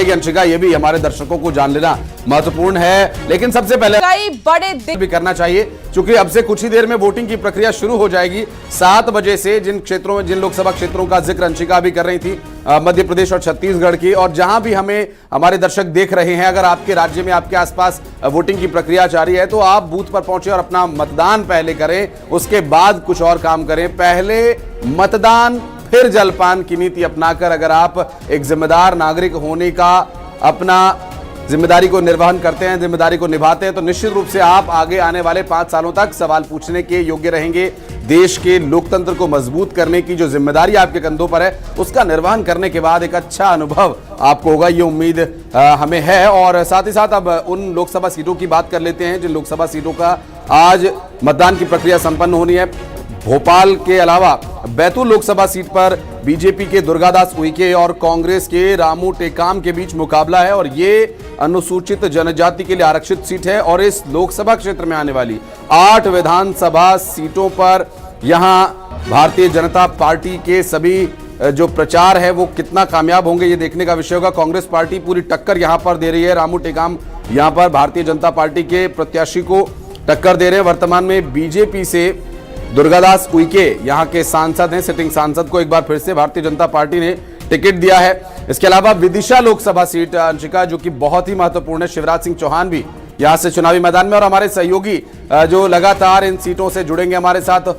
अंशिका, ये भी हमारे दर्शकों को जान लेना महत्वपूर्ण है, लेकिन सबसे पहले कई बड़े भी करना चाहिए क्योंकि अब से कुछ ही देर में वोटिंग की प्रक्रिया शुरू हो जाएगी 7 बजे से। जिन लोकसभा क्षेत्रों का जिक्र अंशिका भी कर रही थी, मध्य प्रदेश और छत्तीसगढ़ की, और जहां भी हमें हमारे दर्शक देख रहे हैं, अगर आपके राज्य में आपके आसपास वोटिंग की प्रक्रिया जारी है तो आप बूथ पर पहुंचे और अपना मतदान पहले करें, उसके बाद कुछ और काम करें। पहले मतदान फिर जलपान की नीति अपनाकर अगर आप एक जिम्मेदार नागरिक होने का अपना जिम्मेदारी को निर्वहन करते हैं, जिम्मेदारी को निभाते हैं, तो निश्चित रूप से आप आगे आने वाले 5 सालों तक सवाल पूछने के योग्य रहेंगे। देश के लोकतंत्र को मजबूत करने की जो जिम्मेदारी आपके कंधों पर है, उसका निर्वहन करने के बाद एक अच्छा अनुभव आपको होगा, ये उम्मीद हमें है। और साथ ही साथ अब उन लोकसभा सीटों की बात कर लेते हैं जिन लोकसभा सीटों का आज मतदान की प्रक्रिया संपन्न होनी है। भोपाल के अलावा बैतूल लोकसभा सीट पर बीजेपी के दुर्गादास उइके और कांग्रेस के रामू टेकाम के बीच मुकाबला है, और ये अनुसूचित जनजाति के लिए आरक्षित सीट है। और इस लोकसभा क्षेत्र में आने वाली 8 विधानसभा सीटों पर यहां भारतीय जनता पार्टी के सभी जो प्रचार है वो कितना कामयाब होंगे, ये देखने का विषय होगा। कांग्रेस पार्टी पूरी टक्कर यहां पर दे रही है। रामू टेकाम यहां पर भारतीय जनता पार्टी के प्रत्याशी को टक्कर दे रहे हैं। वर्तमान में बीजेपी से दुर्गादास उइके यहाँ के सांसद हैं, सिटिंग सांसद को एक बार फिर से भारतीय जनता पार्टी ने टिकट दिया है। इसके अलावा विदिशा लोकसभा सीट अंशिका, जो कि बहुत ही महत्वपूर्ण है, शिवराज सिंह चौहान भी यहाँ से चुनावी मैदान में, और हमारे सहयोगी जो लगातार इन सीटों से जुड़ेंगे हमारे साथ,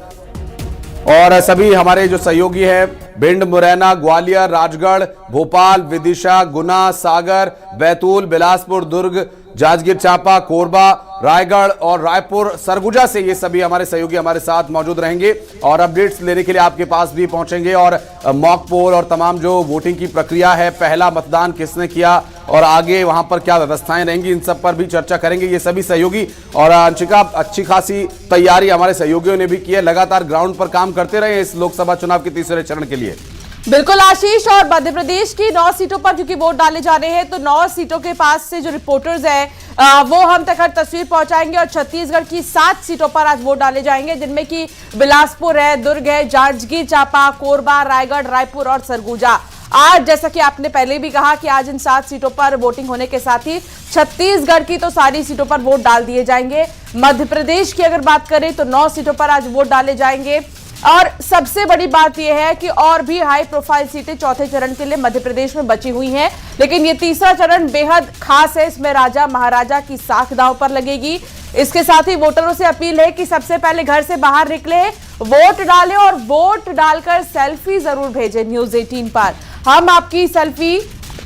और सभी हमारे जो सहयोगी हैं भिंड, मुरैना, ग्वालियर, राजगढ़, भोपाल, विदिशा, गुना, सागर, बैतूल, बिलासपुर, दुर्ग, जांजगीर चांपा, कोरबा, रायगढ़ और रायपुर, सरगुजा से ये सभी हमारे सहयोगी हमारे साथ मौजूद रहेंगे और अपडेट्स लेने के लिए आपके पास भी पहुंचेंगे। और मॉक पोल और तमाम जो वोटिंग की प्रक्रिया है, पहला मतदान किसने किया और आगे वहां पर क्या व्यवस्थाएं रहेंगी, इन सब पर भी चर्चा करेंगे ये सभी सहयोगी। और अंशिका, अच्छी खासी तैयारी हमारे सहयोगियों ने भी की है, लगातार ग्राउंड पर काम करते रहे इस लोकसभा चुनाव के तीसरे चरण के लिए। बिल्कुल आशीष, और मध्य प्रदेश की 9 सीटों पर क्योंकि वोट डाले जा रहे हैं तो 9 सीटों के पास से जो रिपोर्टर्स हैं वो हम तक हर तस्वीर पहुंचाएंगे। और छत्तीसगढ़ की 7 सीटों पर आज वोट डाले जाएंगे, जिनमें कि बिलासपुर है, दुर्ग है, जांजगीर चांपा, कोरबा, रायगढ़, रायपुर और सरगुजा। आज जैसा कि आपने पहले भी कहा कि आज इन 7 सीटों पर वोटिंग होने के साथ ही छत्तीसगढ़ की तो सारी सीटों पर वोट डाल दिए जाएंगे। मध्य प्रदेश की अगर बात करें तो 9 सीटों पर आज वोट डाले जाएंगे। और सबसे बड़ी बात यह है कि और भी हाई प्रोफाइल सीटें चौथे चरण के लिए मध्य प्रदेश में बची हुई हैं, लेकिन ये तीसरा चरण बेहद खास है। इसमें राजा महाराजा की साख दांव पर लगेगी। इसके साथ ही वोटरों से अपील है कि सबसे पहले घर से बाहर निकले, वोट डालें और वोट डालकर सेल्फी जरूर भेजें। न्यूज़ 18 पर हम आपकी सेल्फी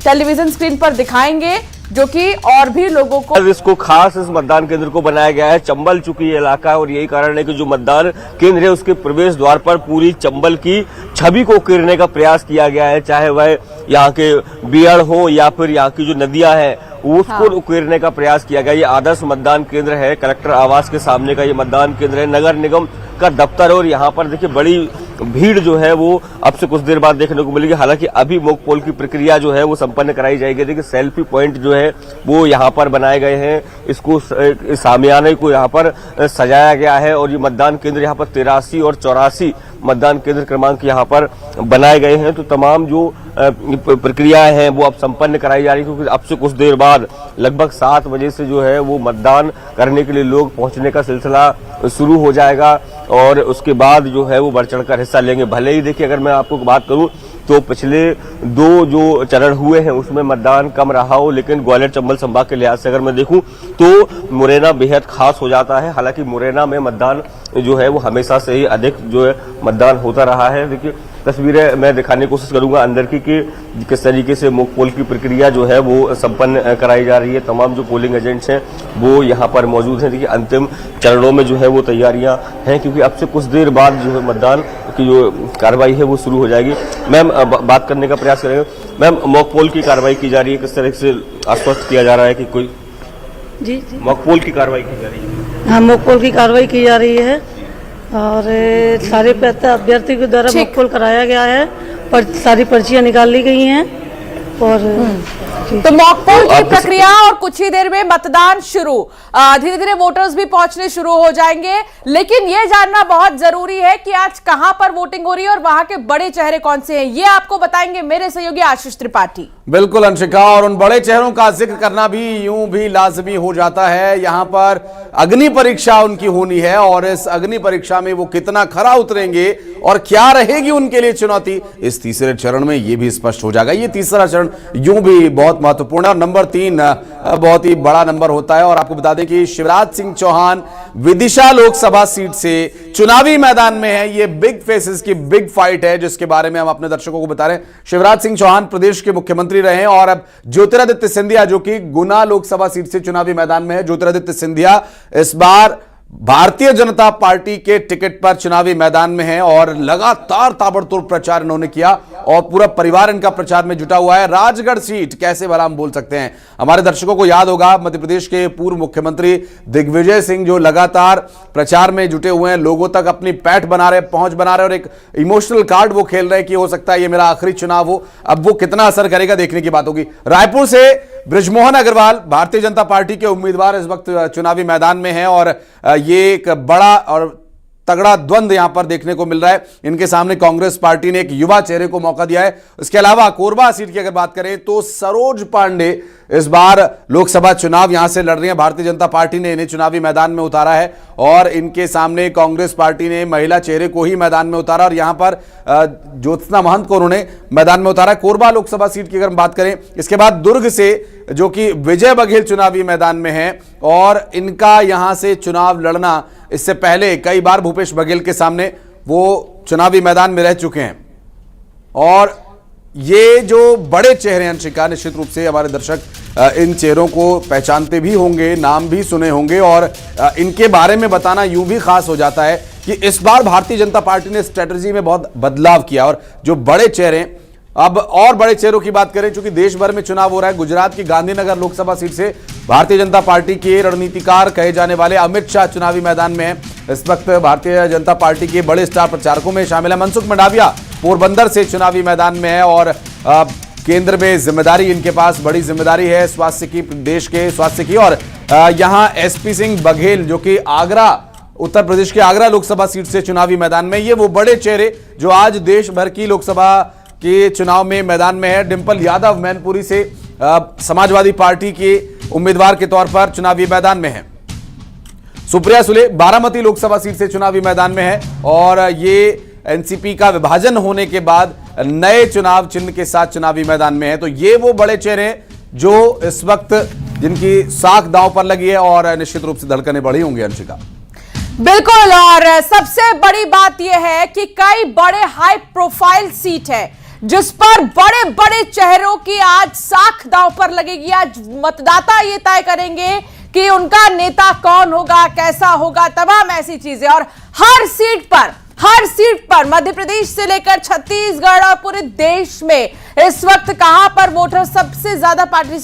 टेलीविजन स्क्रीन पर दिखाएंगे, जो कि और भी लोगों को इसको खास इस मतदान केंद्र को बनाया गया है। चंबल चूंकि ये इलाका है और यही कारण है कि जो मतदान केंद्र है उसके प्रवेश द्वार पर पूरी चंबल की छवि को उकेरने का प्रयास किया गया है, चाहे वह यहाँ के बियड़ हो या फिर यहाँ की जो नदियां हैं उसको उकेरने का प्रयास किया गया। ये आदर्श मतदान केंद्र है, कलेक्टर आवास के सामने का ये मतदान केंद्र है, नगर निगम का दफ्तर है। और यहाँ पर देखिए बड़ी भीड़ जो है वो अब से कुछ देर बाद देखने को मिलेगी। हालांकि अभी मॉक पोल की प्रक्रिया जो है वो संपन्न कराई जाएगी। देखिए सेल्फी पॉइंट जो है वो यहाँ पर बनाए गए हैं, इसको सामियाने को यहाँ पर सजाया गया है। और ये मतदान केंद्र यहाँ पर 83 और 84 मतदान केंद्र क्रमांक यहाँ पर बनाए गए हैं। तो तमाम जो प्रक्रियाएं हैं वो अब संपन्न कराई जा रही है, क्योंकि अब से कुछ देर बाद लगभग 7 बजे से जो है वो मतदान करने के लिए लोग पहुंचने का सिलसिला शुरू हो जाएगा और उसके बाद जो है वो बढ़ चढ़कर हिस्सा लेंगे। भले ही देखिए, अगर मैं आपको बात करूं तो पिछले 2 जो चरण हुए हैं उसमें मतदान कम रहा हो, लेकिन ग्वालियर चंबल संभाग के लिहाज से अगर मैं देखूं तो मुरैना बेहद खास हो जाता है। हालांकि मुरैना में मतदान जो है वो हमेशा से ही अधिक जो है मतदान होता रहा है। देखिए तस्वीरें मैं दिखाने की कोशिश करूंगा अंदर की कि किस तरीके से मॉक पोल की प्रक्रिया जो है वो संपन्न कराई जा रही है। तमाम जो पोलिंग एजेंट्स हैं वो यहाँ पर मौजूद हैं। देखिए अंतिम चरणों में जो है वो तैयारियां हैं, क्योंकि अब से कुछ देर बाद जो है मतदान की जो कार्रवाई है वो शुरू हो जाएगी। मैम बात करने का प्रयास करेंगे। मैम, मॉक पोल की कार्रवाई की जा रही है, किस तरह से आश्वस्त किया जा रहा है कि कोई जी मॉक पोल की कार्रवाई की जा रही है? हाँ, मॉक पोल की कार्रवाई की जा रही है और सारे अभ्यर्थी के द्वारा मॉक पोल कराया गया है, पर सारी पर्चियां निकाल ली गई हैं और तो मॉक पोल की प्रक्रिया और कुछ ही देर में मतदान शुरू, धीरे धीरे वोटर्स भी पहुंचने शुरू हो जाएंगे। लेकिन यह जानना बहुत जरूरी है कि आज कहां पर वोटिंग हो रही है और वहां के बड़े चेहरे कौन से हैं, ये आपको बताएंगे मेरे सहयोगी आशीष त्रिपाठी। बिल्कुल अंशिका, और उन बड़े चेहरों का जिक्र करना भी यूं भी लाजमी हो जाता है। यहां पर अग्नि परीक्षा उनकी होनी है और इस अग्नि परीक्षा में वो कितना खरा उतरेंगे और क्या रहेगी उनके लिए चुनौती, इस तीसरे चरण में ये भी स्पष्ट हो जाएगा। ये तीसरा चरण यूं भी बहुत महत्वपूर्ण है और नंबर 3 बहुत ही बड़ा नंबर होता है। और आपको बता दें कि शिवराज सिंह चौहान विदिशा लोकसभा सीट से चुनावी मैदान में है। ये बिग फेसेस की बिग फाइट है जिसके बारे में हम अपने दर्शकों को बता रहे हैं। शिवराज सिंह चौहान प्रदेश के मुख्यमंत्री रहे हैं और अब ज्योतिरादित्य सिंधिया जो कि गुना लोकसभा सीट से चुनावी मैदान में है, ज्योतिरादित्य सिंधिया इस बार भारतीय जनता पार्टी के टिकट पर चुनावी मैदान में है और लगातार ताबड़तोड़ प्रचार इन्होंने किया और पूरा परिवार इनका प्रचार में जुटा हुआ है। राजगढ़ सीट कैसे भला हम बोल सकते हैं, हमारे दर्शकों को याद होगा मध्य प्रदेश के पूर्व मुख्यमंत्री दिग्विजय सिंह जो लगातार प्रचार में जुटे हुए हैं, लोगों तक अपनी पैठ बना रहे, पहुंच बना रहे और एक इमोशनल कार्ड वो खेल रहे हैं कि हो सकता है ये मेरा आखिरी चुनाव हो। अब वो कितना असर करेगा देखने की बात होगी। रायपुर से बृजमोहन अग्रवाल भारतीय जनता पार्टी के उम्मीदवार इस वक्त चुनावी मैदान में हैं और ये एक बड़ा और तगड़ा द्वंद्व यहां पर देखने को मिल रहा है। इनके सामने कांग्रेस पार्टी ने एक युवा चेहरे को मौका दिया है। इसके अलावा कोरबा सीट की अगर बात करें तो सरोज पांडे इस बार लोकसभा चुनाव यहां से लड़ रही है। भारतीय जनता पार्टी ने इन्हें चुनावी मैदान में उतारा है और इनके सामने कांग्रेस पार्टी ने महिला चेहरे को ही मैदान में उतारा और यहां पर ज्योत्सना महंत को उन्होंने मैदान में उतारा। कोरबा लोकसभा सीट की अगर हम बात करें, इसके बाद दुर्ग से जो कि विजय बघेल चुनावी मैदान में है और इनका यहां से चुनाव लड़ना, इससे पहले कई बार भूपेश बघेल के सामने वो चुनावी मैदान में रह चुके हैं। और ये जो बड़े चेहरे अंशिका, निश्चित रूप से हमारे दर्शक इन चेहरों को पहचानते भी होंगे, नाम भी सुने होंगे और इनके बारे में बताना यूं भी खास हो जाता है कि इस बार भारतीय जनता पार्टी ने स्ट्रेटजी में बहुत बदलाव किया और जो बड़े चेहरे, अब और बड़े चेहरों की बात करें, चूंकि देश भर में चुनाव हो रहा है। गुजरात की गांधीनगर लोकसभा सीट से भारतीय जनता पार्टी के रणनीतिकार कहे जाने वाले अमित शाह चुनावी मैदान में है। इस वक्त भारतीय जनता पार्टी के बड़े स्टार प्रचारकों में शामिल है मनसुख मंडाविया, पोरबंदर से चुनावी मैदान में है और केंद्र में जिम्मेदारी इनके पास बड़ी जिम्मेदारी है स्वास्थ्य की, देश के स्वास्थ्य की। और यहां एसपी सिंह बघेल जो कि आगरा, उत्तर प्रदेश के आगरा लोकसभा सीट से चुनावी मैदान में, ये वो बड़े चेहरे जो आज देश भर की लोकसभा के चुनाव में मैदान में है। डिंपल यादव मैनपुरी से समाजवादी पार्टी के उम्मीदवार के तौर पर चुनावी मैदान में है। सुप्रिया सुले बारामती लोकसभा सीट से चुनावी मैदान में है और ये एनसीपी का विभाजन होने के बाद नए चुनाव चिन्ह के साथ चुनावी मैदान में है। तो ये वो बड़े चेहरे जो इस वक्त जिनकी साख दांव पर लगी है और निश्चित रूप से धड़कनें बढ़ी होंगी अंशिका। बिल्कुल, और सबसे बड़ी बात यह है कि कई बड़े हाई प्रोफाइल सीट है जिस पर बड़े बड़े चेहरों की आज साख दांव पर लगेगी। आज मतदाता ये तय करेंगे कि उनका नेता कौन होगा, कैसा होगा, तमाम ऐसी चीजें। और हर सीट पर मध्य प्रदेश से लेकर छत्तीसगढ़ और पूरे देश में इस वक्त कहां पर वोटर सबसे ज्यादा पार्टिसिपेट